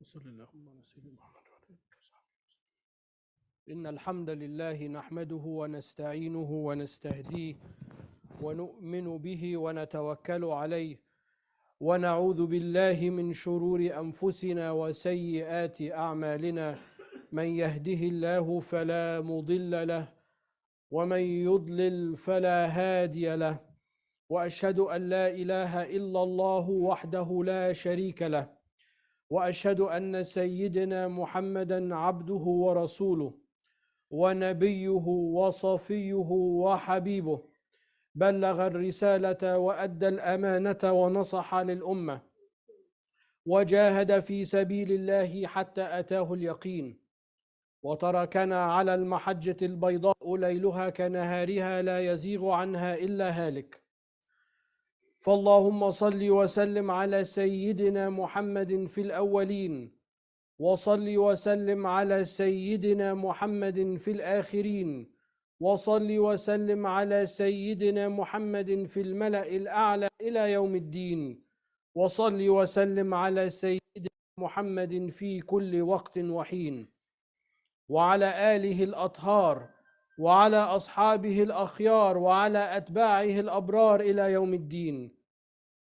وصلى اللهم على سيدنا محمد وعلى آله وصحبه وسلم. إن الحمد لله نحمده ونستعينه ونستهديه ونؤمن به ونتوكل عليه ونعوذ بالله من شرور أنفسنا وسيئات أعمالنا. من يهده الله فلا مضل له ومن يضلل فلا هادي له، وأشهد أن لا إله إلا الله وحده لا شريك له، وأشهد أن سيدنا محمدا عبده ورسوله ونبيه وصفيه وحبيبه، بلغ الرسالة وأدى الأمانة ونصح للأمة وجاهد في سبيل الله حتى أتاه اليقين، وتركنا على المحجة البيضاء ليلها كنهارها لا يزيغ عنها إلا هالك. فاللهم صل وسلم على سيدنا محمد في الأولين، وصل وسلم على سيدنا محمد في الآخرين، وصل وسلم على سيدنا محمد في الملأ الأعلى إلى يوم الدين، وصل وسلم على سيدنا محمد في كل وقت وحين، وعلى آله الأطهار، وعلى أصحابه الأخيار، وعلى أتباعه الأبرار إلى يوم الدين.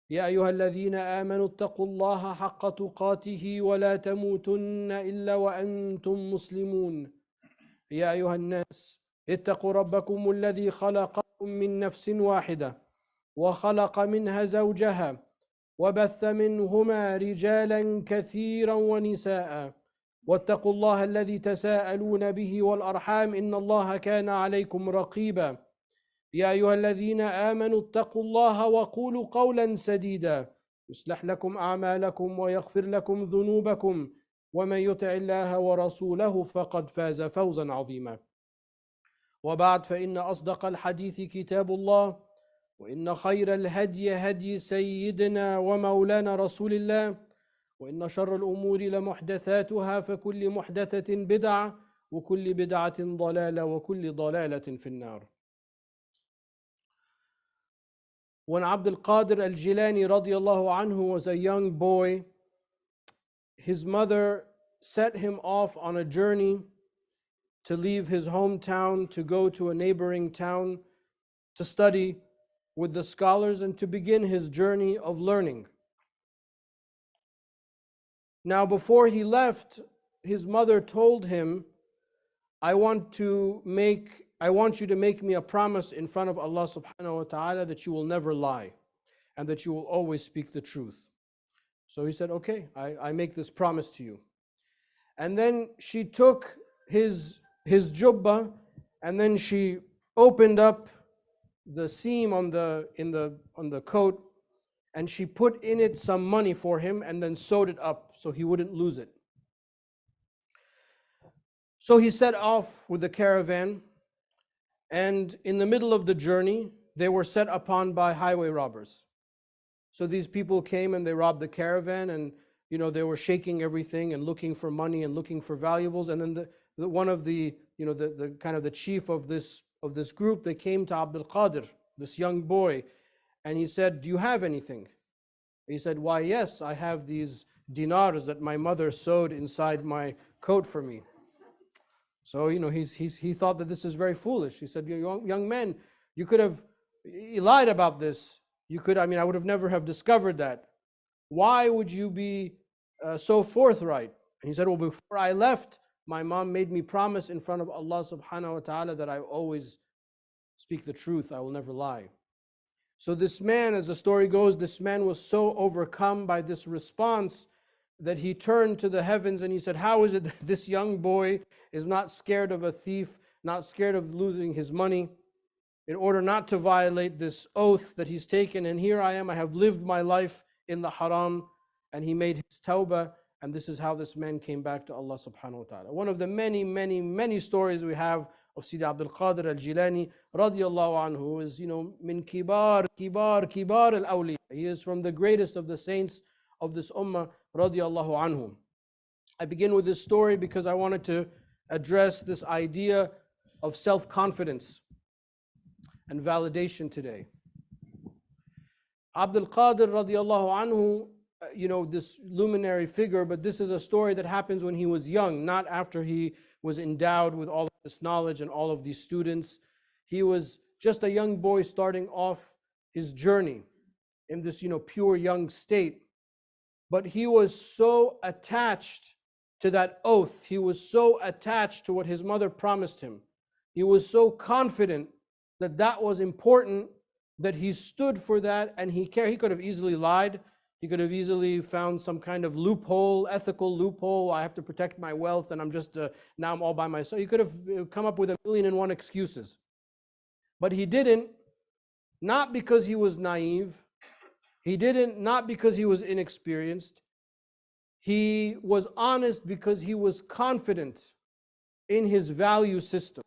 يا أيها الذين آمنوا اتقوا الله حق تقاته ولا تموتن إلا وأنتم مسلمون. يا أيها الناس اتقوا ربكم الذي خلقكم من نفس واحدة وخلق منها زوجها وبث منهما رجالا كثيرا ونساء، واتقوا الله الذي تساءلون به والأرحام إن الله كان عليكم رقيبا. يا أيها الذين آمنوا اتقوا الله وقولوا قولا سديدا يصلح لكم أعمالكم ويغفر لكم ذنوبكم، ومن يطع الله ورسوله فقد فاز فوزا عظيما. وبعد، فإن أصدق الحديث كتاب الله، وإن خير الهدي هدي سيدنا ومولانا رسول الله، وإن شر الأمور لمحدثاتها، فكل محدثة بدعة وكل بدعة ضلالة وكل ضلالة في النار. When Abdul Qadir al-Jilani radiallahu anhu was a young boy, his mother set him off on a journey to leave his hometown to go to a neighboring town to study with the scholars and to begin his journey of learning. Now, before he left, his mother told him, I want you to make me a promise in front of Allah subhanahu wa ta'ala that you will never lie and that you will always speak the truth. So he said, okay, I make this promise to you. And then she took his jubbah, and then she opened up the seam on the coat, and she put in it some money for him and then sewed it up so he wouldn't lose it. So he set off with the caravan, and in the middle of the journey, they were set upon by highway robbers. So these people came and they robbed the caravan, and they were shaking everything and looking for money and looking for valuables. And then one of the kind of the chief of this group, they came to Abdul Qadir, this young boy, and he said, do you have anything? He said, why, yes, I have these dinars that my mother sewed inside my coat for me. So, he thought that this is very foolish. He said, young man, you lied about this. I would have never have discovered that. Why would you be so forthright? And he said, well, before I left, my mom made me promise in front of Allah subhanahu wa ta'ala that I always speak the truth, I will never lie. So this man, as the story goes, this man was so overcome by this response that he turned to the heavens and he said, how is it that this young boy is not scared of a thief, not scared of losing his money, in order not to violate this oath that he's taken? And here I am, I have lived my life in the haram. And he made his tawbah, and this is how this man came back to Allah subhanahu wa ta'ala. One of the many, many, many stories we have of Sidi Abdul Qadir al-Jilani radiallahu anhu is, min kibar al-awliya. He is from the greatest of the saints of this ummah radiallahu anhu. I begin with this story because I wanted to address this idea of self-confidence and validation today. Abdul Qadir radiallahu anhu this luminary figure, but this is a story that happens when he was young, not after he was endowed with all of this knowledge and all of these students. He was just a young boy starting off his journey in this, pure young state. But he was so attached to that oath. He was so attached to what his mother promised him. He was so confident that that was important that he stood for that, and he could have easily lied. He could have easily found some kind of loophole, ethical loophole. I have to protect my wealth, and I'm just, now I'm all by myself. He could have come up with 1,000,001 excuses. But he didn't, not because he was naive. He didn't, not because he was inexperienced. He was honest because he was confident in his value system.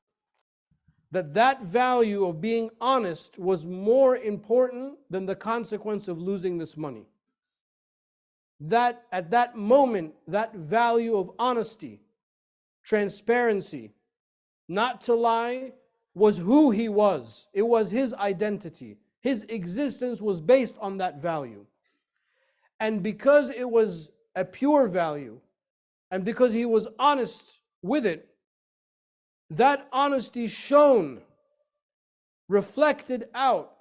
That value of being honest was more important than the consequence of losing this money. That at that moment, that value of honesty, transparency, not to lie, was who he was. It was his identity. His existence was based on that value. And because it was a pure value, and because he was honest with it, that honesty shone, reflected out,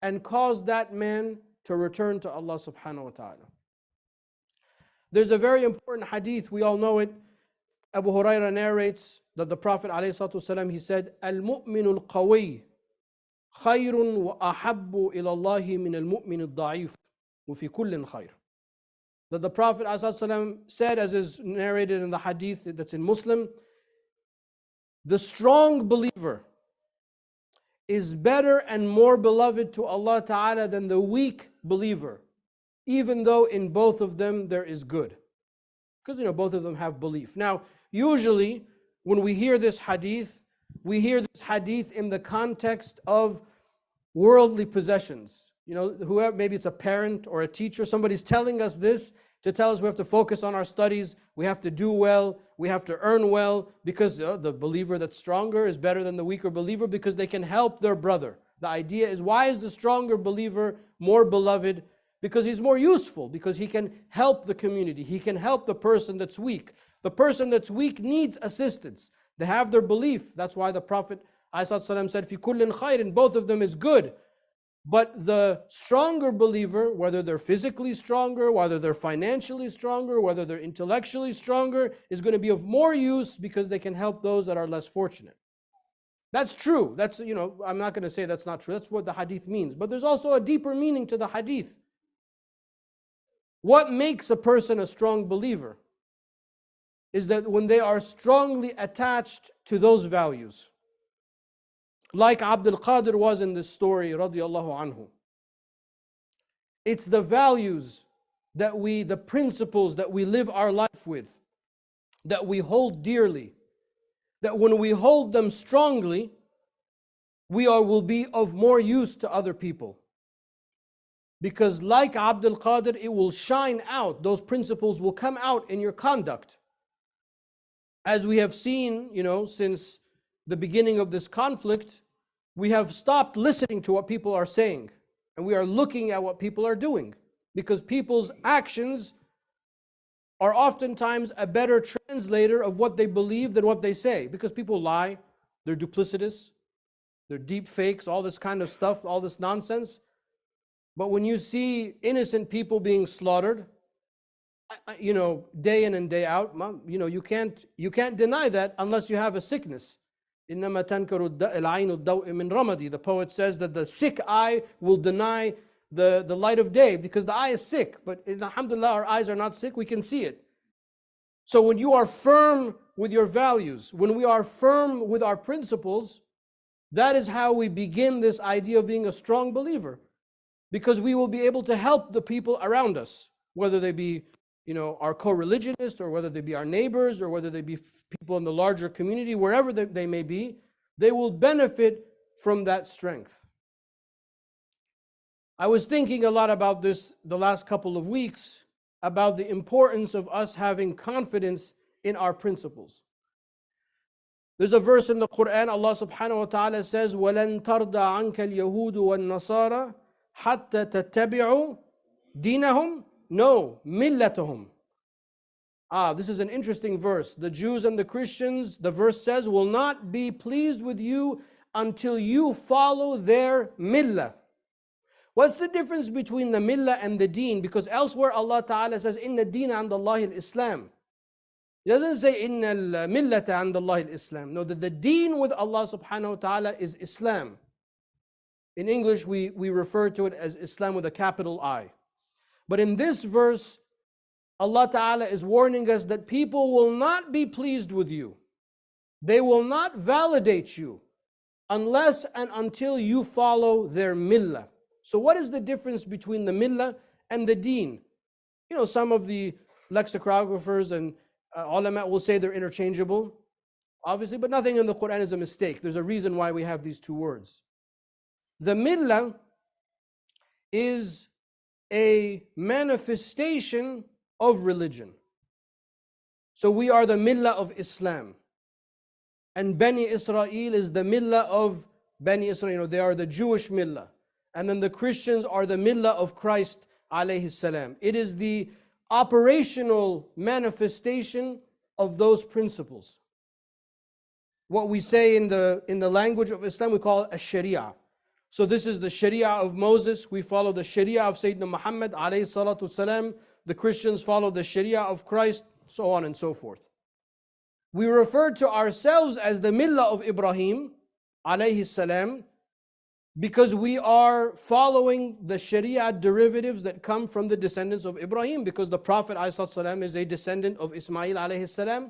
and caused that man to return to Allah subhanahu wa ta'ala. There's a very important hadith, we all know it. Abu Hurairah narrates that the Prophet ﷺ, he said, "Al-mu'minu al-qawi khayrun wa ahabbu ila Allahi min al-mu'min al-da'if wa fi kullin khayr." That the Prophet ﷺ said, as is narrated in the hadith that's in Muslim, the strong believer is better and more beloved to Allah Ta'ala than the weak believer, even though in both of them there is good. Because both of them have belief. Now, usually when we hear this hadith in the context of worldly possessions. Whoever, maybe it's a parent or a teacher, somebody's telling us this to tell us we have to focus on our studies, we have to do well, we have to earn well, because the believer that's stronger is better than the weaker believer because they can help their brother. The idea is, why is the stronger believer more beloved? Because he's more useful, because he can help the community, he can help the person that's weak. The person that's weak needs assistance. They have their belief. That's why the Prophet ﷺ said, "Fi kullin khayr," and both of them is good. But the stronger believer, whether they're physically stronger, whether they're financially stronger, whether they're intellectually stronger, is going to be of more use because they can help those that are less fortunate. That's true. That's, I'm not going to say that's not true. That's what the hadith means. But there's also a deeper meaning to the hadith. What makes a person a strong believer is that when they are strongly attached to those values, like Abdul Qadir was in this story, radiallahu anhu. It's the values the principles that we live our life with, that we hold dearly, that when we hold them strongly, we will be of more use to other people. Because like Abdul Qadir, it will shine out, those principles will come out in your conduct. As we have seen, since the beginning of this conflict, we have stopped listening to what people are saying, and we are looking at what people are doing, because people's actions are oftentimes a better translator of what they believe than what they say, because people lie, they're duplicitous, they're deep fakes, all this kind of stuff, all this nonsense. But when you see innocent people being slaughtered, day in and day out, you can't deny that unless you have a sickness. إِنَّمَا تَنْكَرُ الْعَيْنُ الضَّوْءِ مِنْ رَمَدِي. The poet says that the sick eye will deny the light of day because the eye is sick. But alhamdulillah, our eyes are not sick, we can see it. So when you are firm with your values, when we are firm with our principles, that is how we begin this idea of being a strong believer. Because we will be able to help the people around us, whether they be our co-religionists, or whether they be our neighbors, or whether they be people in the larger community, wherever they may be, they will benefit from that strength. I was thinking a lot about this the last couple of weeks, about the importance of us having confidence in our principles. There's a verse in the Quran, Allah subhanahu wa ta'ala says, وَلَن تَرْضَ عَنْكَ الْيَهُودُ وَالنَّصَارَى حَتَّى تَتَّبِعُوا دِينَهُمْ No, millatahum. This is an interesting verse. The Jews and the Christians, the verse says, will not be pleased with you until you follow their millah. What's the difference between the millah and the deen? Because elsewhere Allah Ta'ala says, Inna deen and Allah al-Islam. He doesn't say, Inna al-millata and Allah al-Islam. No, the deen with Allah Subhanahu wa Ta'ala is Islam. In English, we refer to it as Islam with a capital I. But in this verse, Allah Ta'ala is warning us that people will not be pleased with you. They will not validate you unless and until you follow their millah. So what is the difference between the millah and the deen? You know, some of the lexicographers and ulama will say they're interchangeable, obviously, but nothing in the Quran is a mistake. There's a reason why we have these two words. The millah is a manifestation of religion. So we are the millah of Islam. And Bani Israel is the millah of Bani Israel. You know, they are the Jewish millah. And then the Christians are the millah of Christ alayhi salam. It is the operational manifestation of those principles. What we say in the language of Islam, we call it a sharia. So this is the sharia of Moses. We follow the sharia of Sayyidina Muhammad alayhi salatu salam. The Christians follow the sharia of Christ, so on and so forth. We refer to ourselves as the millah of Ibrahim alayhi salam because we are following the sharia derivatives that come from the descendants of Ibrahim, because the Prophet alayhi salam is a descendant of Ismail alayhi salam,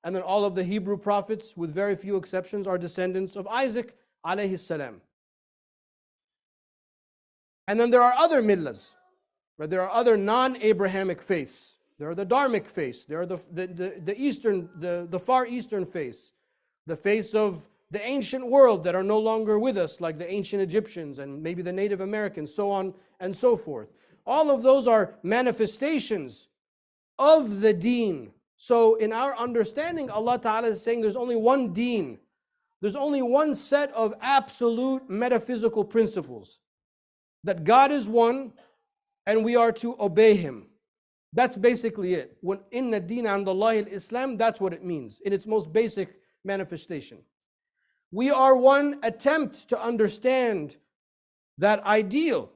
and then all of the Hebrew prophets, with very few exceptions, are descendants of Isaac alayhi salam. And then there are other millahs. But there are other non-Abrahamic faiths. There are the Dharmic faiths. There are the Far Eastern faiths. The faiths of the ancient world that are no longer with us, like the ancient Egyptians and maybe the Native Americans, so on and so forth. All of those are manifestations of the deen. So in our understanding, Allah Ta'ala is saying there's only one deen. There's only one set of absolute metaphysical principles. That God is one, and we are to obey Him. That's basically it. When inna deen and Allah al-Islam, that's what it means in its most basic manifestation. We are one attempt to understand that ideal.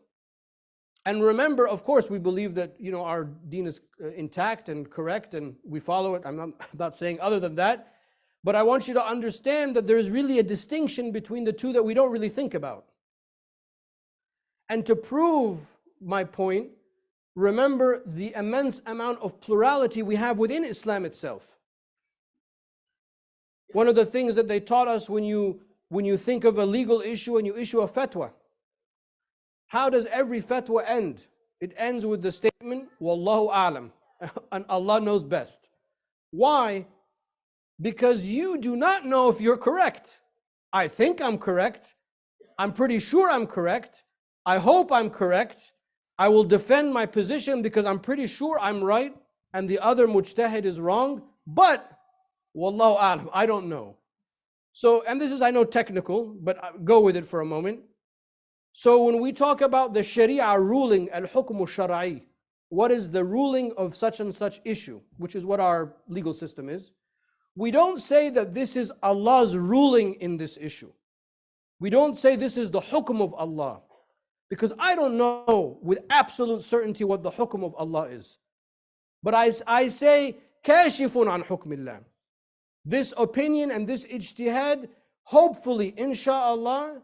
And remember, of course, we believe that our deen is intact and correct, and we follow it. I'm not saying other than that, but I want you to understand that there is really a distinction between the two that we don't really think about. And to prove my point, remember the immense amount of plurality we have within Islam itself. One of the things that they taught us when you think of a legal issue and you issue a fatwa, how does every fatwa end? It ends with the statement, Wallahu a'lam, and Allah knows best. Why? Because you do not know if you're correct. I think I'm correct. I'm pretty sure I'm correct. I hope I'm correct. I will defend my position because I'm pretty sure I'm right and the other mujtahid is wrong, but wallahu a'lam, I don't know. So, and this is, I know, technical, but go with it for a moment. So when we talk about the sharia ruling, al-hukm al-shar'i, what is the ruling of such and such issue, which is what our legal system is, we don't say that this is Allah's ruling in this issue. We don't say this is the hukm of Allah. Because I don't know with absolute certainty what the hukm of Allah is. But I say, kashifun an hukmillah. This opinion and this ijtihad, hopefully, insha'Allah,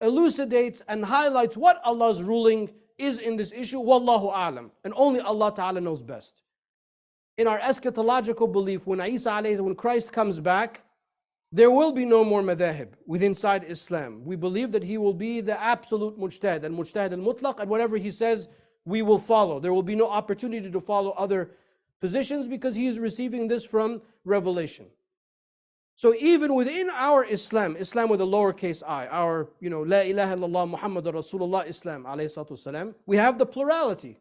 elucidates and highlights what Allah's ruling is in this issue, wallahu a'lam. And only Allah Ta'ala knows best. In our eschatological belief, when Christ comes back, there will be no more madhahib inside Islam. We believe that He will be the absolute mujtahid, and mujtahid al-mutlaq, and whatever He says, we will follow. There will be no opportunity to follow other positions because He is receiving this from revelation. So even within our Islam with a lowercase I, our, La ilaha illallah Muhammadur Rasulullah Islam, alayhi salatu wasalam, we have the plurality,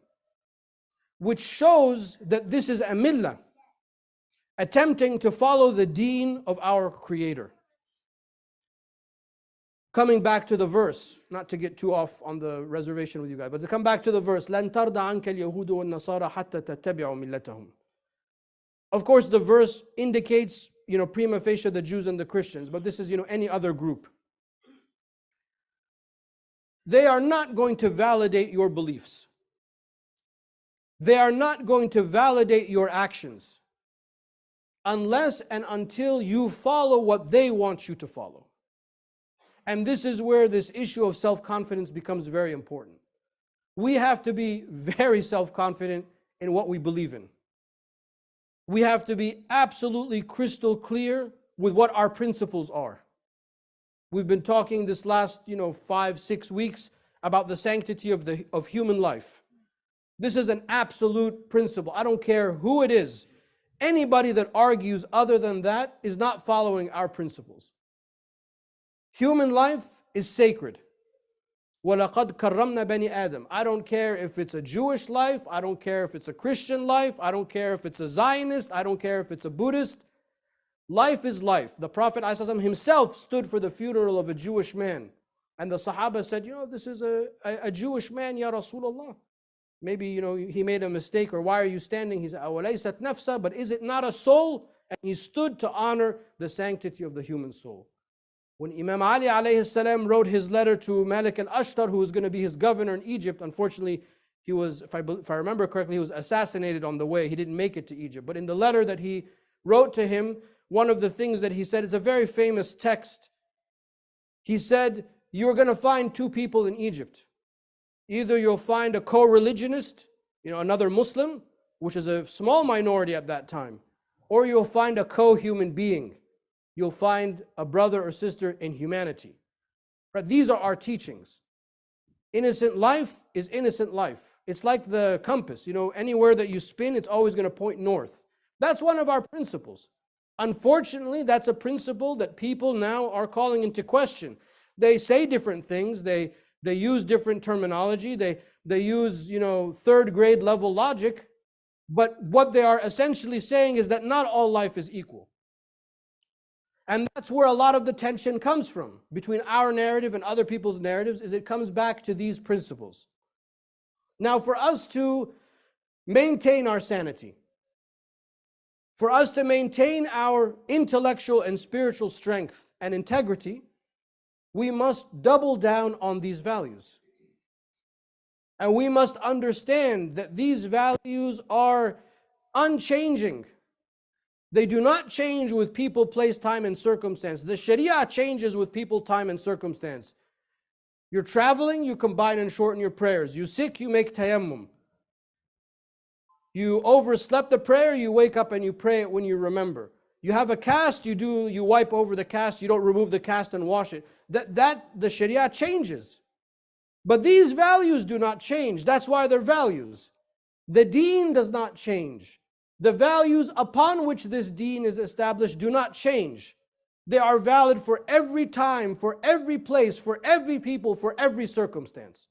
which shows that this is a millah, attempting to follow the deen of our Creator. coming back to the verse, not to get too off on the reservation with you guys, but to come back to the verse, لَن تَرْضَ عَنْكَ الْيَهُودُ وَالنَّصَارَى حَتَّى تَتَّبِعُ مِلَّتَهُم. Of course, the verse indicates, prima facie the Jews and the Christians, but this is, any other group. They are not going to validate your beliefs. They are not going to validate your actions unless and until you follow what they want you to follow. And this is where this issue of self-confidence becomes very important. We have to be very self-confident in what we believe in. We have to be absolutely crystal clear with what our principles are. We've been talking this last 5-6 weeks about the sanctity of human life. This is an absolute principle. I don't care who it is. Anybody that argues other than that is not following our principles. Human life is sacred. وَلَقَدْ كَرَّمْنَا بَنِي آدَمَ. I don't care if it's a Jewish life, I don't care if it's a Christian life, I don't care if it's a Zionist, I don't care if it's a Buddhist. Life is life. The Prophet ﷺ himself stood for the funeral of a Jewish man. And the Sahaba said, this is a Jewish man, Ya Rasulullah. Maybe, he made a mistake, or why are you standing? He said, أَوَلَيْسَتْ نَفْسَ. But is it not a soul? And he stood to honor the sanctity of the human soul. When Imam Ali alayhi salam wrote his letter to Malik al-Ashtar, who was going to be his governor in Egypt, unfortunately, he was, if I remember correctly, he was assassinated on the way. He didn't make it to Egypt. But in the letter that he wrote to him, one of the things that he said is a very famous text. He said, you're going to find two people in Egypt. Either you'll find a co-religionist, another Muslim, which is a small minority at that time, or you'll find a co-human being. You'll find a brother or sister in humanity. Right? These are our teachings. Innocent life is innocent life. It's like the compass. Anywhere that you spin, it's always going to point north. That's one of our principles. Unfortunately, that's a principle that people now are calling into question. They say different things. They use different terminology. They use, third grade level logic. But what they are essentially saying is that not all life is equal. And that's where a lot of the tension comes from between our narrative and other people's narratives, is it comes back to these principles. Now, for us to maintain our sanity, for us to maintain our intellectual and spiritual strength and integrity, we must double down on these values. And we must understand that these values are unchanging. They do not change with people, place, time, and circumstance. The Sharia changes with people, time, and circumstance. You're traveling, you combine and shorten your prayers. You're sick, you make tayammum. You overslept the prayer, you wake up and you pray it when you remember. You have a cast, you wipe over the cast, you don't remove the cast and wash it. The Sharia changes. But these values do not change. That's why they're values. The deen does not change. The values upon which this deen is established do not change. They are valid for every time, for every place, for every people, for every circumstance.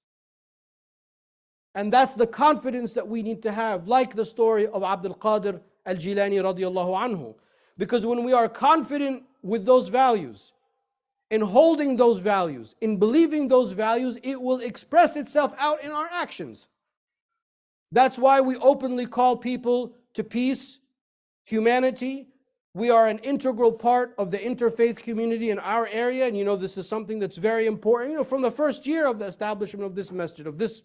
And that's the confidence that we need to have, like the story of Abdul Qadir al-Jilani radiallahu anhu. Because when we are confident with those values, in holding those values, in believing those values, it will express itself out in our actions. That's why we openly call people to peace, humanity. We are an integral part of the interfaith community in our area, and this is something that's very important. From the first year of the establishment of this masjid, of this,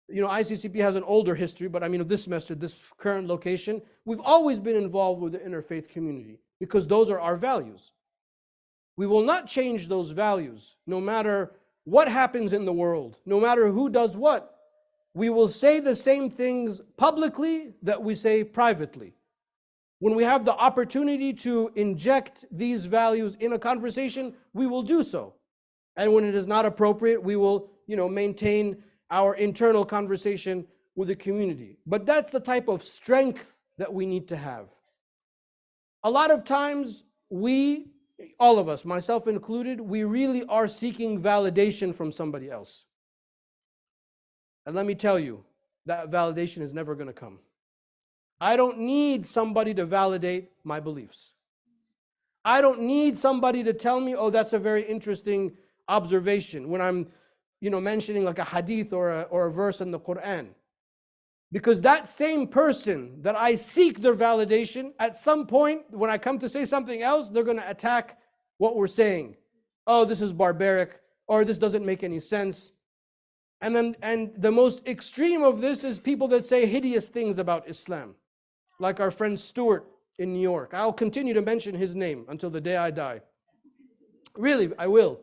ICCP has an older history, but of this masjid, this current location, we've always been involved with the interfaith community because those are our values. We will not change those values, no matter what happens in the world, no matter who does what. We will say the same things publicly that we say privately. When we have the opportunity to inject these values in a conversation, we will do so. And when it is not appropriate, we will, maintain our internal conversation with the community. But that's the type of strength that we need to have. A lot of times we, all of us, myself included, we really are seeking validation from somebody else. And let me tell you, that validation is never going to come. I don't need somebody to validate my beliefs. I don't need somebody to tell me, oh, that's a very interesting observation when I'm, mentioning like a hadith or a verse in the Quran. Because that same person that I seek their validation, at some point when I come to say something else, they're going to attack what we're saying. Oh, this is barbaric, or this doesn't make any sense. And the most extreme of this is people that say hideous things about Islam, like our friend Stuart in New York. I'll continue to mention his name until the day I die. Really, I will.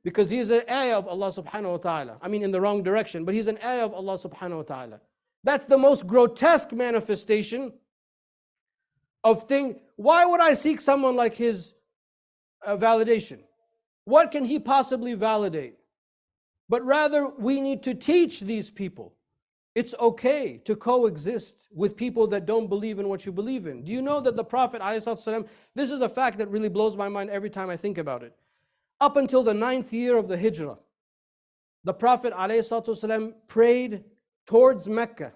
Because he's an ayah of Allah subhanahu wa ta'ala. I mean, in the wrong direction, but he's an ayah of Allah subhanahu wa ta'ala. That's the most grotesque manifestation of thing. Why would I seek someone like his validation? What can he possibly validate? But rather, we need to teach these people. It's okay to coexist with people that don't believe in what you believe in. Do you know that the Prophet ﷺ, this is a fact that really blows my mind every time I think about it. Up until the 9th year of the Hijrah, the Prophet ﷺ prayed towards Mecca.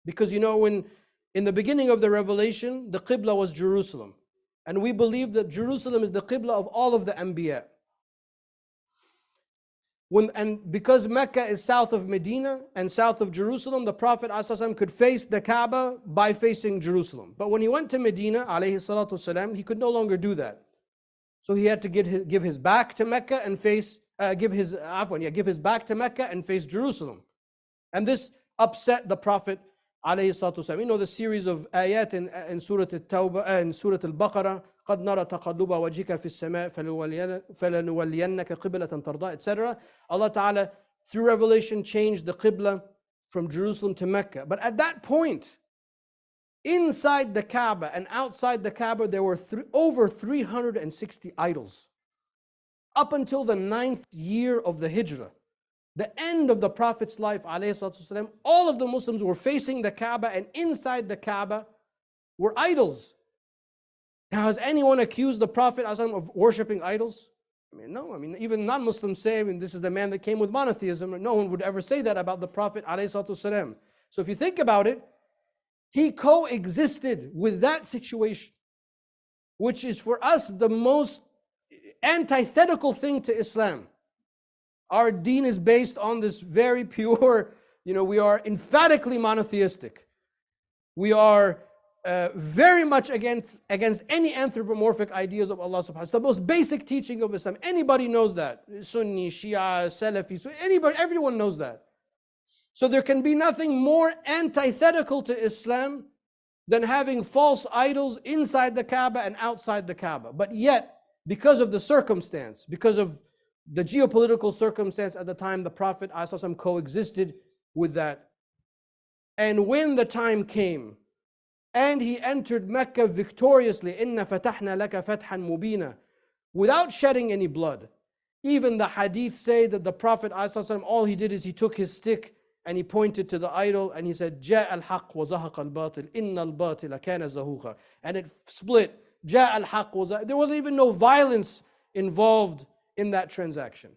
Because when in the beginning of the revelation, the Qibla was Jerusalem. And we believe that Jerusalem is the Qibla of all of the Anbiya. And because Mecca is south of Medina and south of Jerusalem, the Prophet ﷺ could face the Kaaba by facing Jerusalem. But when he went to Medina, ﷺ, he could no longer do that. So he had to give his back to Mecca and give his back to Mecca and face Jerusalem. And this upset the Prophet ﷺ. You know the series of ayat in Surah At-Tawbah and Surah Al-Baqarah, قَدْ نَرَى تَقَلُّبَ وَجْهِكَ فِي السَّمَاءِ فَلَنُوَلِّيَنَّكَ قِبْلَةً تَرْضَاهَا, etc. Allah Ta'ala, through revelation, changed the Qibla from Jerusalem to Mecca. But at that point, inside the Kaaba and outside the Kaaba, there were over 360 idols. Up until the 9th year of the Hijrah, the end of the Prophet's life, ﷺ, all of the Muslims were facing the Kaaba, and inside the Kaaba were idols. Now, has anyone accused the Prophet ﷺ of worshipping idols? No. Even non-Muslims say, this is the man that came with monotheism. No one would ever say that about the Prophet ﷺ. So if you think about it, he coexisted with that situation, which is for us the most antithetical thing to Islam. Our deen is based on this very pure, we are emphatically monotheistic. We are very much against any anthropomorphic ideas of Allah subhanahu wa ta'ala. It's the most basic teaching of Islam. Anybody knows that. Sunni, Shia, Salafi, everyone knows that. So there can be nothing more antithetical to Islam than having false idols inside the Kaaba and outside the Kaaba. But yet, because of the circumstance, because of the geopolitical circumstance at the time, the Prophet ﷺ coexisted with that. And when the time came, and he entered Mecca victoriously, إِنَّ فَتَحْنَا لَكَ فَتْحًا مُبِينًا, without shedding any blood. Even the hadith say that the Prophet ﷺ, all he did is he took his stick and he pointed to the idol and he said, جَاءَ الْحَقُّ وَزَهَقَ الْبَاطِلِ إِنَّ الْبَاطِلَ كَانَ زَهُوقًا. And it split. جَاءَ الْحَقُّ. There wasn't even no violence involved in that transaction.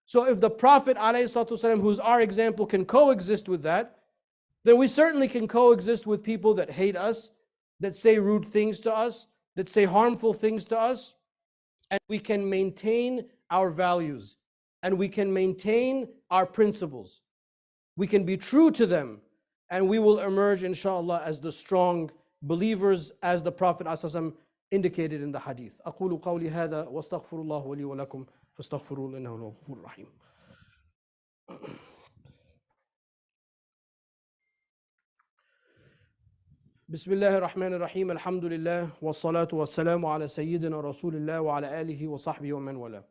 So if the Prophet ﷺ, who's our example, can coexist with that, then we certainly can coexist with people that hate us, that say rude things to us, that say harmful things to us, and we can maintain our values, and we can maintain our principles. We can be true to them, and we will emerge, inshallah, as the strong believers, as the Prophet ﷺ indicated in the hadith. أقول قولي هذا واستغفر الله ولي ولكم فاستغفروه إنه هو الغفور الرحيم. بسم الله الرحمن الرحيم. الحمد لله والصلاة والسلام على سيدنا رسول الله وعلى آله وصحبه ومن والاه.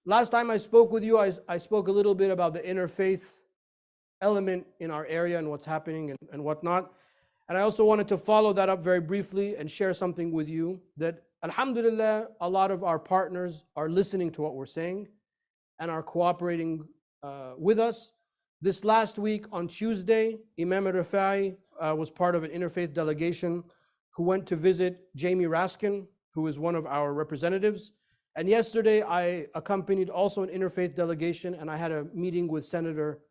Last time I spoke with you, I spoke a little bit about the interfaith element in our area and what's happening and whatnot. And I also wanted to follow that up very briefly and share something with you that, alhamdulillah, a lot of our partners are listening to what we're saying and are cooperating with us. This last week on Tuesday, Imam Rifai was part of an interfaith delegation who went to visit Jamie Raskin, who is one of our representatives. And yesterday I accompanied also an interfaith delegation, and I had a meeting with Senator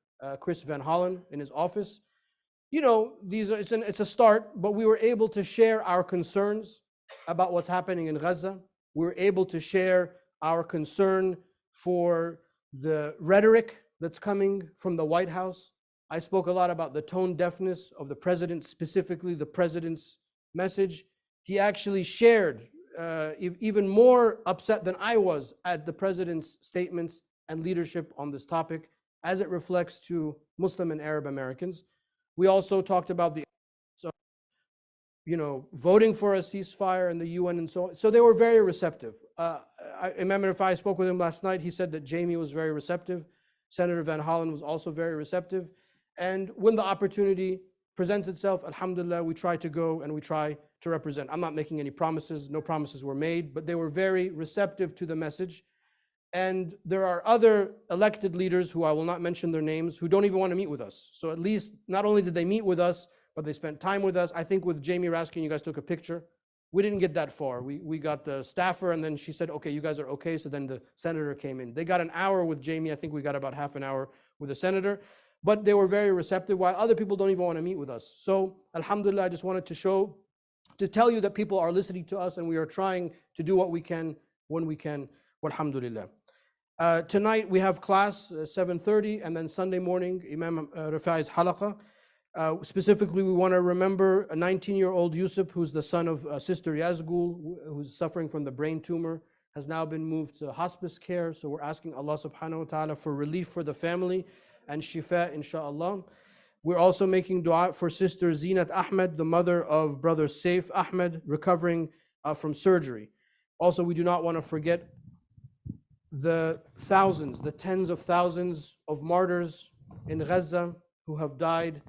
Chris Van Hollen in his office. It's a start, but we were able to share our concerns about what's happening in Gaza. We're able to share our concern for the rhetoric that's coming from the White House. I spoke a lot about the tone deafness of the president, specifically the president's message. He actually shared, even more upset than I was at the president's statements and leadership on this topic as it reflects to Muslim and Arab Americans. We also talked about the voting for a ceasefire in the UN and so on. So they were very receptive. I remember if I spoke with him last night, he said that Jamie was very receptive. Senator Van Hollen was also very receptive. And when the opportunity presents itself, alhamdulillah, we try to go and we try to represent. I'm not making any promises, no promises were made, but they were very receptive to the message. And there are other elected leaders who I will not mention their names, who don't even want to meet with us. So at least, not only did they meet with us, but they spent time with us. I think with Jamie Raskin, you guys took a picture. We didn't get that far. We got the staffer, and then she said, okay, you guys are okay. So then the senator came in. They got an hour with Jamie. I think we got about half an hour with the senator. But they were very receptive, while other people don't even want to meet with us. So alhamdulillah, I just wanted to tell you that people are listening to us, and we are trying to do what we can when we can. Walhamdulillah. Tonight we have class 7:30, and then Sunday morning Imam Rafai's halaqah. Specifically, we want to remember a 19-year-old Yusuf, who's the son of Sister Yazgul, who's suffering from the brain tumor, has now been moved to hospice care. So we're asking Allah subhanahu wa ta'ala for relief for the family and shifa, inshallah. We're also making dua for Sister Zinat Ahmed, the mother of Brother Saif Ahmed, recovering from surgery. Also, we do not want to forget the thousands, the tens of thousands of martyrs in Gaza who have died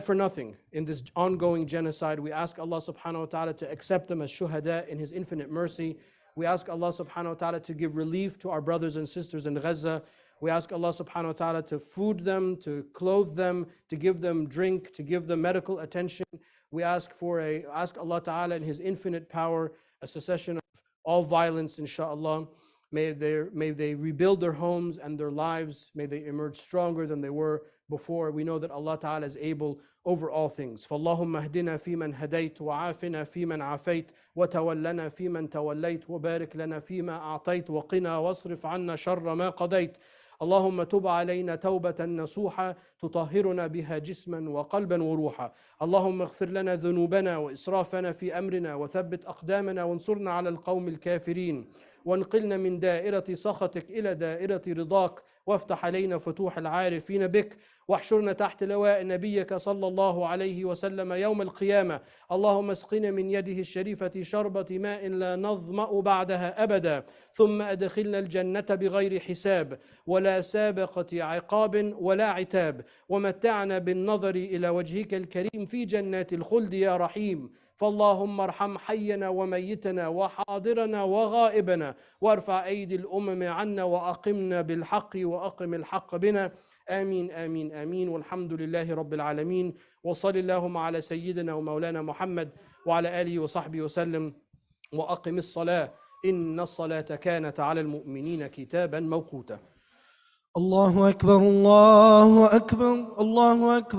for nothing in this ongoing genocide. We ask Allah subhanahu wa ta'ala to accept them as shuhada in His infinite mercy. We ask Allah subhanahu wa ta'ala to give relief to our brothers and sisters in Gaza. We ask Allah subhanahu wa ta'ala to food them, to clothe them, to give them drink, to give them medical attention. We ask Allah ta'ala in His infinite power a cessation of all violence, inshallah. May they rebuild their homes and their lives. May they emerge stronger than they were before. We know that Allah Ta'ala is able over all things. فَاللَّهُمَّ اهْدِنَا فِي مَنْ هَدَيْتَ وَعَافِنَا فِي مَنْ عَافَيْتَ وَتَوَلَّنَا فِي مَنْ تَوَلَّيْتَ وَبَارِكْ لَنَا فِي مَا أَعْطَيْتَ وَقِنَا وَاصْرِفْ عَنَّا شَرَّ مَا قَضَيْتَ اللهم تب علينا توبة نصوحة تطهرنا بها جسما وقلبا وروحا اللهم اغفر لنا ذنوبنا وإسرافنا في أمرنا وثبت أقدامنا وانصرنا على القوم الكافرين وانقلنا من دائرة سخطك إلى دائرة رضاك وافتح علينا فتوح العارفين بك واحشرنا تحت لواء نبيك صلى الله عليه وسلم يوم القيامة اللهم اسقنا من يده الشريفة شربة ماء لا نظمأ بعدها أبدا ثم أدخلنا الجنة بغير حساب ولا سابقة عقاب ولا عتاب ومتعنا بالنظر إلى وجهك الكريم في جنات الخلد يا رحيم فاللهم ارحم حينا وميتنا وحاضرنا وغائبنا وارفع أيدي الأمم عنا وأقمنا بالحق وأقم الحق بنا آمين آمين آمين والحمد لله رب العالمين وصل اللهم على سيدنا ومولانا محمد وعلى آله وصحبه وسلم وأقم الصلاة إن الصلاة كانت على المؤمنين كتابا موقوتا. الله أكبر الله أكبر الله أكبر.